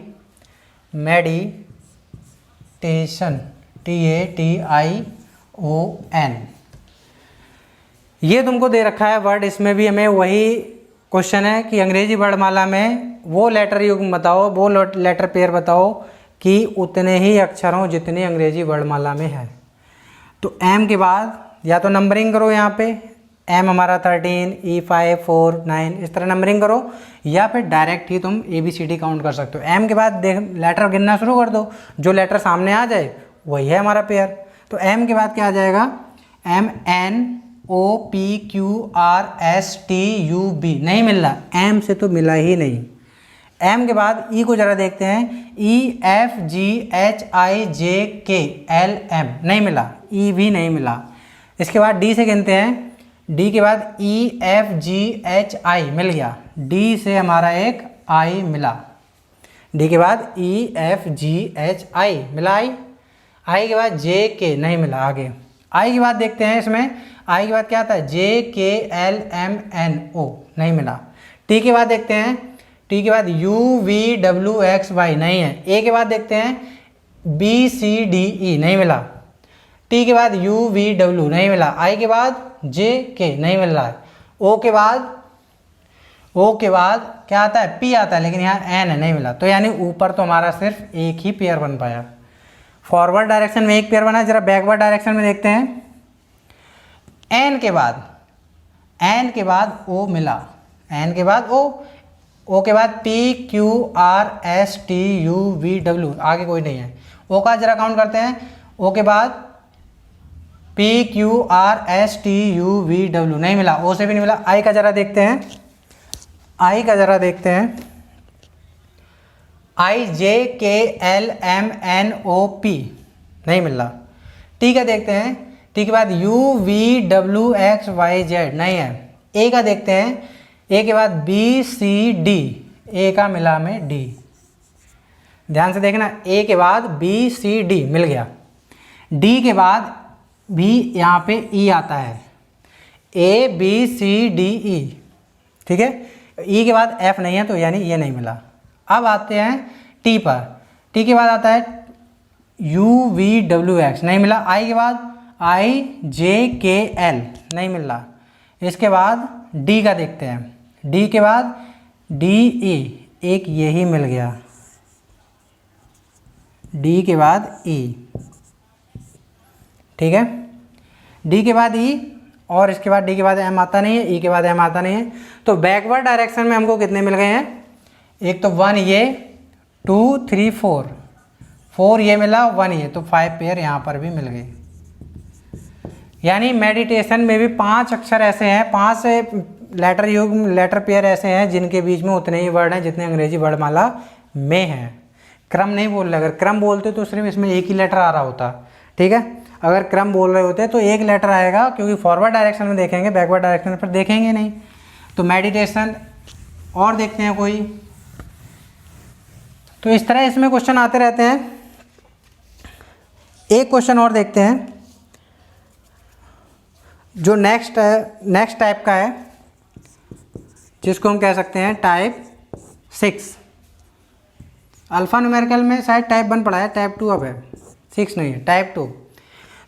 मेडिटेशन, TATION। ये तुमको दे रखा है वर्ड। इसमें भी हमें वही क्वेश्चन है कि अंग्रेजी वर्णमाला में वो लेटर युग्म बताओ, वो लेटर पेयर बताओ कि उतने ही अक्षर हों जितने अंग्रेजी वर्णमाला में है। तो एम के बाद या तो नंबरिंग करो, यहाँ पे एम हमारा 13, E5 4 9 इस तरह नंबरिंग करो, या फिर डायरेक्ट ही तुम ABCD काउंट कर सकते हो। एम के बाद देख लेटर गिनना शुरू कर दो, जो लेटर सामने आ जाए वही है हमारा पेयर। तो एम के बाद क्या आ जाएगा, MNOPQRSTUB नहीं मिल रहा, एम से तो मिला ही नहीं। एम के बाद ई को ज़रा देखते हैं, E F G H I J K L M नहीं मिला, ई भी नहीं मिला। इसके बाद डी से गिनते हैं, डी के बाद E F G H I मिल गया, डी से हमारा एक आई मिला, डी के बाद E F G H I मिला, आई के बाद जे के नहीं मिला। आगे आई के बाद देखते हैं, इसमें आई के बाद क्या आता है, जे के एल एम एन ओ नहीं मिला। टी के बाद देखते हैं, टी के बाद U V W X Y नहीं है। ए के बाद देखते हैं, बी सी डी ई नहीं मिला। टी के बाद यू वी डब्ल्यू नहीं मिला। आई के बाद जे के नहीं मिल रहा है। ओ के बाद क्या आता है, पी आता है, लेकिन यहाँ एन है नहीं मिला। तो यानी ऊपर तो हमारा सिर्फ एक ही पेयर बन पाया। फॉरवर्ड डायरेक्शन में एक पेयर बना, जरा बैकवर्ड डायरेक्शन में देखते हैं। एन के बाद ओ मिला, एन के बाद ओ के बाद P Q R S T U V W, आगे कोई नहीं है। ओ का जरा काउंट करते हैं, ओ के बाद P Q R S T U V W नहीं मिला, ओ से भी नहीं मिला। आई का जरा देखते हैं, I J K L M N O P नहीं मिल रहा। टी का देखते हैं, टी के बाद U V W X Y Z नहीं है। ए का देखते हैं, ए के बाद बी सी डी, ए का मिला में डी, ध्यान से देखना, ए के बाद बी सी डी मिल गया। डी के बाद भी यहाँ पे ई आता है, A B C D E, ठीक है। ई के बाद एफ नहीं है, तो यानी ये नहीं मिला। अब आते हैं टी पर, टी के बाद आता है यू वी डब्ल्यू एक्स नहीं मिला। आई के बाद आई जे के एल नहीं मिल रहा। इसके बाद डी का देखते हैं, डी के बाद डी ई, एक यही मिल गया, डी के बाद ई, ठीक है। डी के बाद ई, और इसके बाद डी के बाद एम आता नहीं है, ई के बाद एम आता नहीं है। तो बैकवर्ड डायरेक्शन में हमको कितने मिल गए हैं, एक तो 1 ये, 2 3 4 ये मिला, 1 ये, तो 5 पेयर यहाँ पर भी मिल गए। यानी मेडिटेशन में भी 5 अक्षर ऐसे हैं, 5 लेटर पेयर ऐसे हैं जिनके बीच में उतने ही वर्ड हैं जितने अंग्रेजी वर्णमाला में हैं। क्रम नहीं बोल रहे, अगर क्रम बोलते तो सिर्फ इसमें एक ही लेटर आ रहा होता, ठीक है। अगर क्रम बोल रहे होते तो एक लेटर आएगा, क्योंकि फॉरवर्ड डायरेक्शन में देखेंगे, बैकवर्ड डायरेक्शन पर देखेंगे नहीं। तो मेडिटेशन और देखते हैं कोई, तो इस तरह इसमें क्वेश्चन आते रहते हैं। एक क्वेश्चन और देखते हैं जो नेक्स्ट टाइप का है, जिसको हम कह सकते हैं टाइप 6। अल्फा न्यूमेरिकल में शायद टाइप 1 पढ़ा है, टाइप 2 अब है, 6 नहीं है, टाइप 2।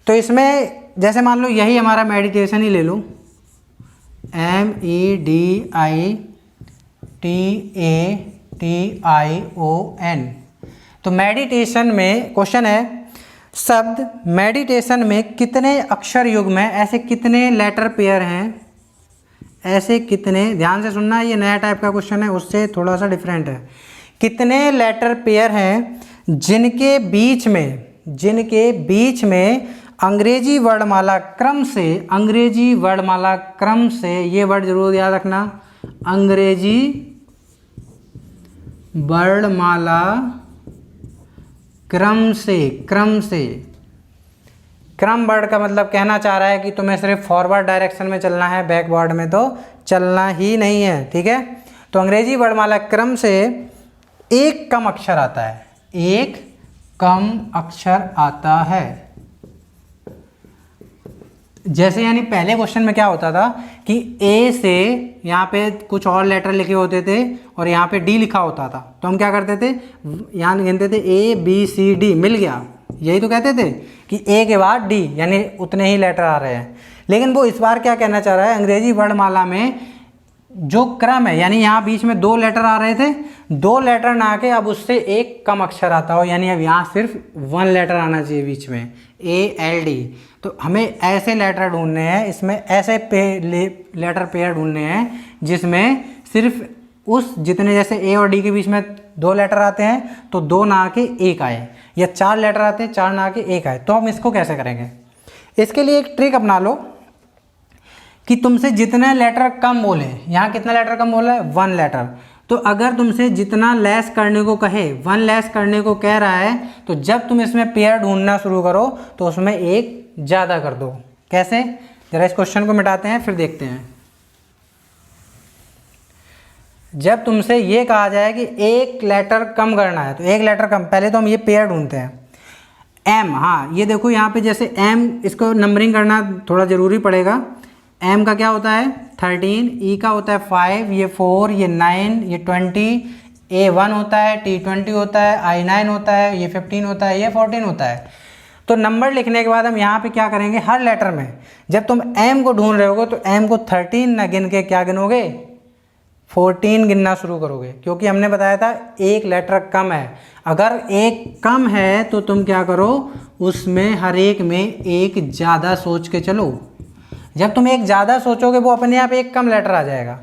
तो इसमें जैसे मान लो यही हमारा मेडिटेशन ही ले लूँ, MEDITATION। तो मेडिटेशन में क्वेश्चन है, शब्द मेडिटेशन में कितने अक्षर युग्म हैं, ऐसे कितने लेटर पेयर हैं, ऐसे कितने, ध्यान से सुनना, ये नया टाइप का क्वेश्चन है, उससे थोड़ा सा डिफरेंट है। कितने लेटर पेयर हैं जिनके बीच में अंग्रेजी वर्णमाला क्रम से, ये वर्ड जरूर याद रखना, अंग्रेजी वर्णमाला क्रम वर्ड का मतलब कहना चाह रहा है कि तुम्हें सिर्फ फॉरवर्ड डायरेक्शन में चलना है, बैकवर्ड में तो चलना ही नहीं है, ठीक है। तो अंग्रेजी वर्णमाला क्रम से एक कम अक्षर आता है, जैसे यानी पहले क्वेश्चन में क्या होता था कि ए से यहाँ पे कुछ और लेटर लिखे होते थे और यहाँ पे डी लिखा होता था, तो हम क्या करते थे, यहाँ गिनते थे ABCD, मिल गया, यही तो कहते थे कि ए के बाद डी, यानी उतने ही लेटर आ रहे हैं। लेकिन वो इस बार क्या कहना चाह रहा है, अंग्रेजी वर्णमाला में जो क्रम है, यानी यहाँ बीच में 2 लेटर आ रहे थे, 2 लेटर ना आके अब उससे एक कम अक्षर आता हो, यानी अब यहाँ सिर्फ 1 लेटर आना चाहिए बीच में, ALD। तो हमें ऐसे लेटर ढूंढने हैं, इसमें ऐसे लेटर पेयर ढूंढने हैं जिसमें सिर्फ उस जितने, जैसे A और D के बीच में 2 लेटर आते हैं तो 2 ना आके 1 आए, या 4 लेटर आते हैं 4 ना आके 1 आए। तो हम इसको कैसे करेंगे, इसके लिए एक ट्रिक अपना लो कि तुमसे जितने लेटर कम बोले, यहाँ कितना लेटर कम बोला है, 1 लेटर, तो तो अगर तुमसे जितना लेस करने को कहे, 1 लेस करने को कह रहा है, तो जब तुम इसमें पेयर ढूंढना शुरू करो तो उसमें एक ज़्यादा कर दो। कैसे, जरा इस क्वेश्चन को मिटाते हैं फिर देखते हैं। जब तुमसे ये कहा जाए कि एक लेटर कम करना है, तो एक लेटर कम, पहले तो हम ये पेयर ढूंढते हैं। एम, हाँ ये देखो यहाँ पे जैसे एम, इसको नंबरिंग करना थोड़ा ज़रूरी पड़ेगा। एम का क्या होता है 13, ई का होता है 5, ये 4, ये 9, ये 20, A1 होता है, T20 होता है, I9 होता है, ये 15 होता है, ये 14 होता है। तो नंबर लिखने के बाद हम यहाँ पे क्या करेंगे, हर लेटर में जब तुम एम को ढूंढ रहे होगे तो एम को 13 ना गिन के क्या गिनोगे, 14 गिनना शुरू करोगे, क्योंकि हमने बताया था एक लेटर कम है। अगर एक कम है तो तुम क्या करो, उसमें हर एक में एक ज़्यादा सोच के चलो। जब तुम एक ज़्यादा सोचोगे वो अपने आप एक कम लेटर आ जाएगा।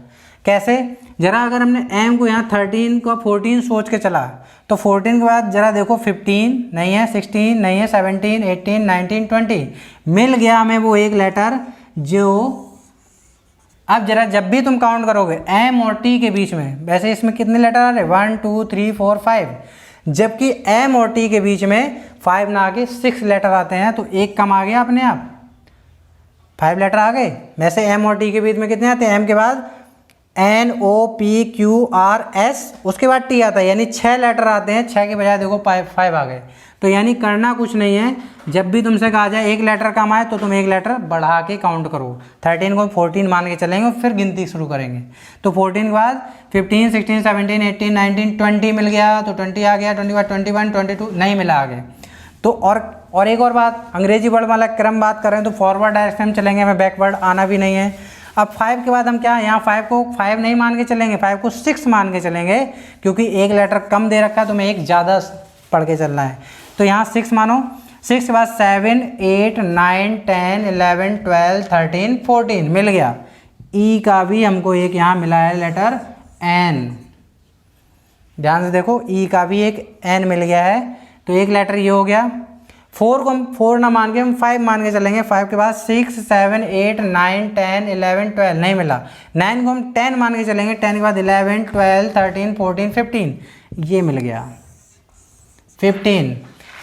कैसे, जरा अगर हमने एम को यहाँ 13 को 14 सोच के चला, तो 14 के बाद जरा देखो 15 नहीं है, 16 नहीं है, 17, 18, 19, 20 मिल गया हमें वो एक लेटर जो, अब जरा जब भी तुम काउंट करोगे एम और टी के बीच में, वैसे इसमें कितने लेटर आ रहे, 1 2 3 4 5, जबकि एम और टी के बीच में 5 ना आके 6 लेटर आते हैं, तो एक कम आ गया अपने आप, 5 लेटर आ गए। वैसे एम और टी के बीच में कितने आते हैं, एम के बाद N O P Q R S, उसके बाद टी आता है, यानी 6 लेटर आते हैं, 6 के बजाय देखो 5 आ गए। तो यानी करना कुछ नहीं है, जब भी तुमसे कहा जाए एक लेटर कम आए तो तुम एक लेटर बढ़ा के काउंट करो। 13 को 14 मान के चलेंगे, फिर गिनती शुरू करेंगे। तो 14 के बाद 15, 16, 17, 18, 19, 20 मिल गया, तो 20 आ गया, 21, 21, 22 नहीं मिला आगे। तो और एक और बात, अंग्रेजी वर्णमाला क्रम बात कर रहे हैं तो फॉरवर्ड डायरेक्शन में चलेंगे, हमें बैकवर्ड आना भी नहीं है। अब 5 के बाद हम क्या, यहाँ 5 को 5 नहीं मान के चलेंगे, 5 को 6 मान के चलेंगे, क्योंकि एक लेटर कम दे रखा है तो हमें एक ज़्यादा पढ़ के चलना है। तो यहाँ 6 मानो, 6 के बाद 7, 8, 9, 10, 11, 12, 13, 14 मिल गया। ई का भी हमको एक यहाँ मिला है लेटर एन, ध्यान से देखो ई का भी एक एन मिल गया है, तो एक लेटर ये हो गया। 4 को हम 4 ना मान के हम 5 मान के चलेंगे, 5 के बाद 6, 7, 8, 9, 10, 11, 12 नहीं मिला। 9 को हम 10 मान के चलेंगे, 10 के बाद 11, 12, 13, 14, 15 ये मिल गया 15।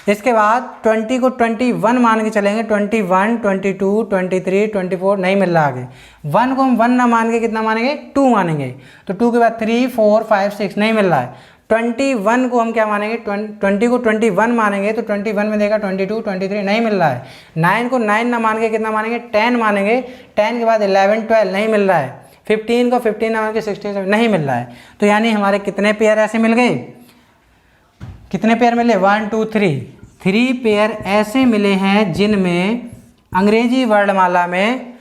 इसके बाद 20 को 21 मान के चलेंगे, 21, 22, 23, 24 नहीं मिल रहा आगे। 1 को हम 1 ना मान के कितना मानेंगे, 2 मानेंगे, तो 2 के बाद 3, 4, 5, 6 नहीं मिल रहा है। 21 को हम क्या मानेंगे, 20 को 21 मानेंगे, तो 21 में देगा 22, 23 नहीं मिल रहा है। 9 को 9 ना मान के कितना मानेंगे, 10 मानेंगे, 10 के बाद 11, 12 नहीं मिल रहा है। 15 को 15 ना मान के 16 नहीं मिल रहा है। तो यानी हमारे कितने पेयर ऐसे मिल गए, कितने पेयर मिले, 1 2 3 पेयर ऐसे मिले हैं जिनमें अंग्रेजी वर्णमाला में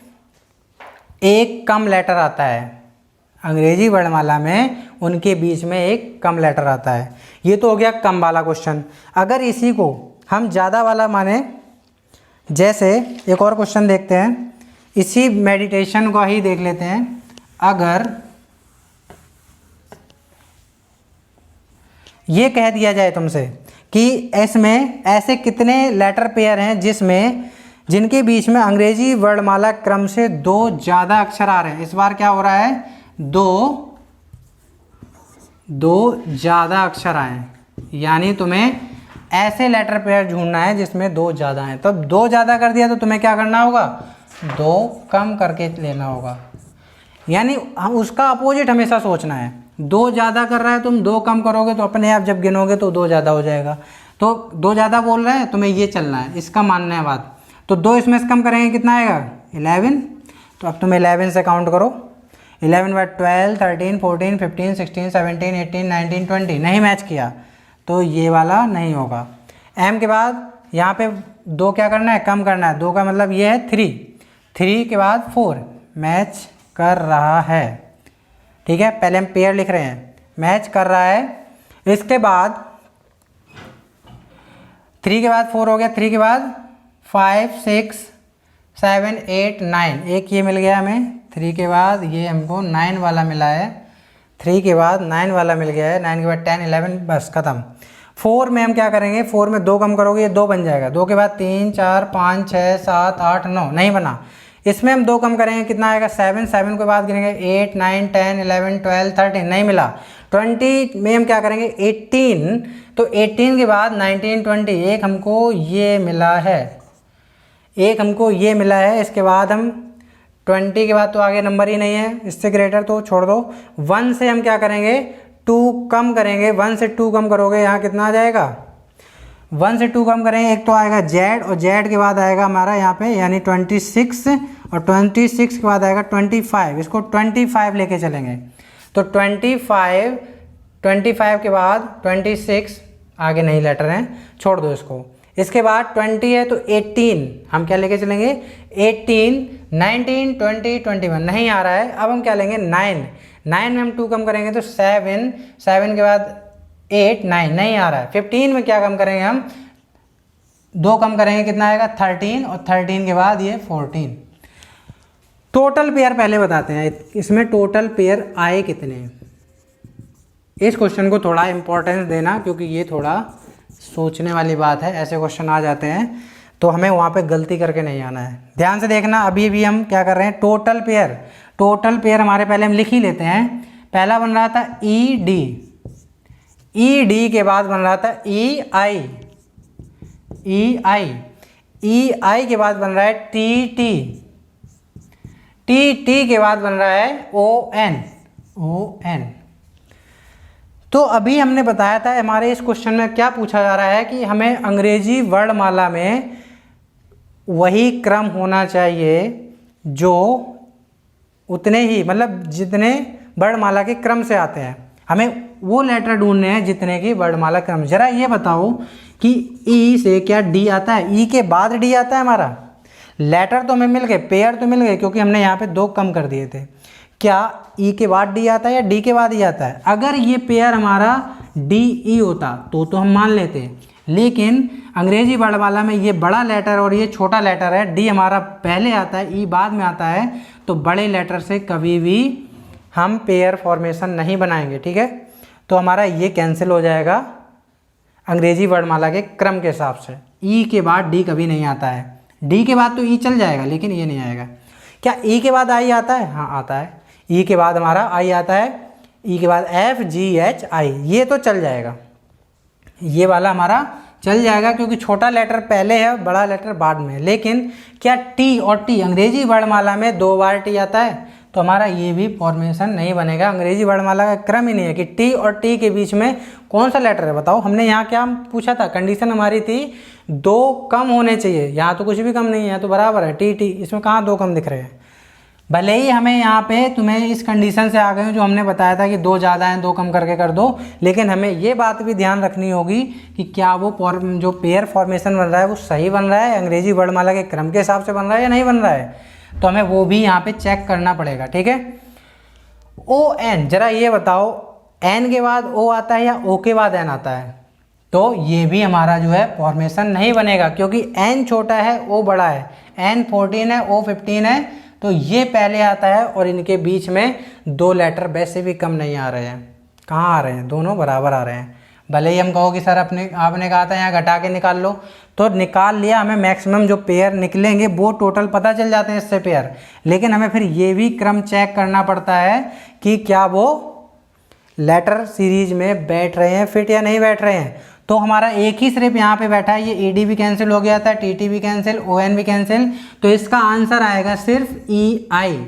एक कम लेटर आता है। अंग्रेजी वर्णमाला में उनके बीच में एक कम लेटर आता है। ये तो हो गया कम वाला क्वेश्चन। अगर इसी को हम ज़्यादा वाला माने, जैसे एक और क्वेश्चन देखते हैं, इसी मेडिटेशन को ही देख लेते हैं। अगर ये कह दिया जाए तुमसे कि इसमें ऐसे कितने लेटर पेयर हैं जिनके बीच में अंग्रेजी वर्णमाला क्रम से 2 ज़्यादा अक्षर आ रहे हैं। इस बार क्या हो रहा है, दो ज़्यादा अक्षर आए, यानी तुम्हें ऐसे लेटर पेयर ढूंढना है जिसमें 2 ज़्यादा हैं। तो 2 ज़्यादा कर दिया तो तुम्हें क्या करना होगा, 2 कम करके लेना होगा। यानी हम उसका अपोजिट हमेशा सोचना है। 2 ज़्यादा कर रहा है, तुम 2 कम करोगे तो अपने आप जब गिनोगे तो 2 ज़्यादा हो जाएगा। तो 2 ज़्यादा बोल रहे हैं, तुम्हें ये चलना है, इसका मानना है बात। तो 2 इसमें से कम करेंगे कितना आएगा, 11। तो अब तुम 11 से काउंट करो, 11 बाद 12, 13, 14, 15, 16, 17, 18, 19, 20 नहीं मैच किया तो ये वाला नहीं होगा। एम के बाद यहाँ पे 2 क्या करना है, कम करना है। 2 का मतलब ये है 3 के बाद 4 मैच कर रहा है। ठीक है, पहले हम पेयर लिख रहे हैं, मैच कर रहा है। इसके बाद 3 के बाद 4 हो गया, 3 के बाद 5, 6, 7, 8, 9 एक ये मिल गया हमें। 3 के बाद ये हमको 9 वाला मिला है, 3 के बाद 9 वाला मिल गया है, 9 के बाद 10, 11 बस ख़त्म। 4 में हम क्या करेंगे, 4 में 2 कम करोगे ये 2 बन जाएगा। 2 के बाद 3, 4, 5, 6, 7, 8, 9 नहीं बना। इसमें हम 2 कम करेंगे कितना आएगा 7, 7 के बाद गिनेंगे 8, 9, 10, 11, 12, 13, नहीं मिला। 20 में हम क्या करेंगे 18, तो 18 के बाद 19, 20, एक हमको ये मिला है, एक हमको ये मिला है। इसके बाद हम 20 के बाद तो आगे नंबर ही नहीं है, इससे ग्रेटर तो छोड़ दो। 1 से हम क्या करेंगे 2 कम करेंगे, 1 से 2 कम करोगे यहाँ कितना आ जाएगा, 1 से 2 कम करेंगे, एक तो आएगा Z, और Z के बाद आएगा हमारा यहाँ पे यानी 26, और 26 के बाद आएगा 25, इसको 25 लेके चलेंगे। तो 25 के बाद 26, आगे नहीं लेटर हैं, छोड़ दो इसको। इसके बाद 20 है तो 18 हम क्या लेके चलेंगे 18, 19, 20, 21 नहीं आ रहा है। अब हम क्या लेंगे 9, 9 में हम 2 कम करेंगे तो 7, 7 के बाद 8, 9 नहीं आ रहा है। 15 में क्या कम करेंगे हम 2 कम करेंगे कितना आएगा 13, और 13 के बाद ये 14। टोटल पेयर पहले बताते हैं, इसमें टोटल पेयर आए कितने। इस क्वेश्चन को थोड़ा इंपॉर्टेंस देना क्योंकि ये थोड़ा सोचने वाली बात है, ऐसे क्वेश्चन आ जाते हैं तो हमें वहाँ पे गलती करके नहीं आना है। ध्यान से देखना, अभी भी हम क्या कर रहे हैं टोटल पेयर, टोटल पेयर हमारे पहले हम लिख ही लेते हैं। पहला बन रहा था ED, ED के बाद बन रहा था EI, EI के बाद बन रहा है TT, TT के बाद बन रहा है ON। तो अभी हमने बताया था हमारे इस क्वेश्चन में क्या पूछा जा रहा है कि हमें अंग्रेजी वर्णमाला में वही क्रम होना चाहिए जो उतने ही मतलब जितने वर्णमाला के क्रम से आते हैं, हमें वो लेटर ढूंढने हैं जितने की वर्णमाला क्रम। जरा ये बताओ कि ई से क्या डी आता है, ई के बाद डी आता है हमारा। लेटर तो हमें मिल गए, पेयर तो मिल गए क्योंकि हमने यहाँ पे 2 कम कर दिए थे। क्या ई के बाद डी आता है या डी के बाद ई आता है? अगर ये पेयर हमारा डी ई होता तो हम मान लेते, लेकिन अंग्रेजी वर्णमाला में ये बड़ा लेटर और ये छोटा लेटर है, डी हमारा पहले आता है, ई बाद में आता है, तो बड़े लेटर से कभी भी हम पेयर फॉर्मेशन नहीं बनाएंगे। ठीक है, तो हमारा ये कैंसिल हो जाएगा अंग्रेजी वर्णमाला के क्रम के हिसाब से। ई के बाद डी कभी नहीं आता है, डी के बाद तो ई चल जाएगा लेकिन ये नहीं आएगा। क्या ई के बाद आई आता है? हाँ आता है। ई के बाद हमारा आई आता है, ई के बाद एफ जी एच आई, ये तो चल जाएगा, ये वाला हमारा चल जाएगा क्योंकि छोटा लेटर पहले है बड़ा लेटर बाद में। लेकिन क्या टी और टी अंग्रेजी वर्णमाला में 2 बार टी आता है? तो हमारा ये भी फॉर्मेशन नहीं बनेगा। अंग्रेजी वर्णमाला का क्रम ही नहीं है कि टी और टी के बीच में कौन सा लेटर है। बताओ, हमने यहाँ क्या पूछा था, कंडीशन हमारी थी 2 कम होने चाहिए, यहाँ तो कुछ भी कम नहीं है, यहाँ तो बराबर है टी टी, इसमें कहाँ 2 कम दिख रहे हैं। भले ही हमें यहाँ पे तुम्हें इस कंडीशन से आ गए जो हमने बताया था कि 2 ज़्यादा हैं 2 कम करके कर दो, लेकिन हमें ये बात भी ध्यान रखनी होगी कि क्या वो जो पेयर फॉर्मेशन बन रहा है वो सही बन रहा है, अंग्रेजी वर्णमाला के क्रम के हिसाब से बन रहा है या नहीं बन रहा है, तो हमें वो भी यहाँ पे चेक करना पड़ेगा। ठीक है, ओ एन, जरा ये बताओ एन के बाद ओ आता है या ओ के बाद एन आता है? तो ये भी हमारा जो है फॉर्मेशन नहीं बनेगा क्योंकि एन छोटा है ओ बड़ा है, एन 14 है ओ 15 है, तो ये पहले आता है और इनके बीच में 2 लेटर वैसे भी कम नहीं आ रहे हैं। कहाँ आ रहे हैं? दोनों बराबर आ रहे हैं। भले ही हम कहो कि सर आपने कहा था यहाँ घटा के निकाल लो, तो निकाल लिया, हमें मैक्सिमम जो पेयर निकलेंगे वो टोटल पता चल जाते हैं इससे पेयर, लेकिन हमें फिर ये भी क्रम चेक करना पड़ता है कि क्या वो लेटर सीरीज में बैठ रहे हैं फिट या नहीं बैठ रहे हैं। तो हमारा एक ही सिर्फ यहाँ पे बैठा है, ये ए डी भी कैंसिल हो गया था, टी टी भी कैंसिल, ओ एन भी कैंसिल, तो इसका आंसर आएगा सिर्फ ई आई,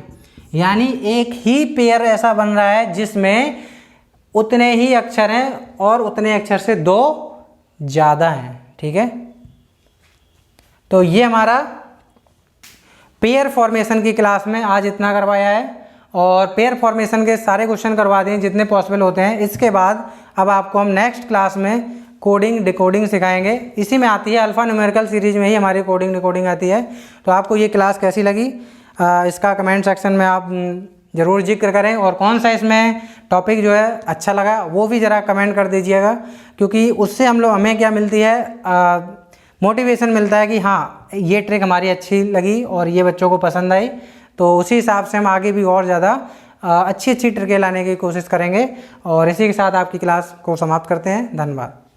यानी एक ही पेयर ऐसा बन रहा है जिसमें उतने ही अक्षर हैं और उतने अक्षर से 2 ज़्यादा हैं। ठीक है, तो ये हमारा पेयर फॉर्मेशन की क्लास में आज इतना करवाया है और पेयर फॉर्मेशन के सारे क्वेश्चन करवा दिए जितने पॉसिबल होते हैं। इसके बाद अब आपको हम नेक्स्ट क्लास में कोडिंग डिकोडिंग सिखाएंगे, इसी में आती है अल्फ़ा न्यूमेरिकल सीरीज में ही हमारी कोडिंग डिकोडिंग आती है। तो आपको ये क्लास कैसी लगी इसका कमेंट सेक्शन में आप ज़रूर जिक्र करें, और कौन सा इसमें टॉपिक जो है अच्छा लगा वो भी ज़रा कमेंट कर दीजिएगा, क्योंकि उससे हमें क्या मिलती है, मोटिवेशन मिलता है कि हाँ ये ट्रिक हमारी अच्छी लगी और ये बच्चों को पसंद आई, तो उसी हिसाब से हम आगे भी और ज़्यादा अच्छी ट्रिकें लाने की कोशिश करेंगे। और इसी के साथ आपकी क्लास को समाप्त करते हैं। धन्यवाद।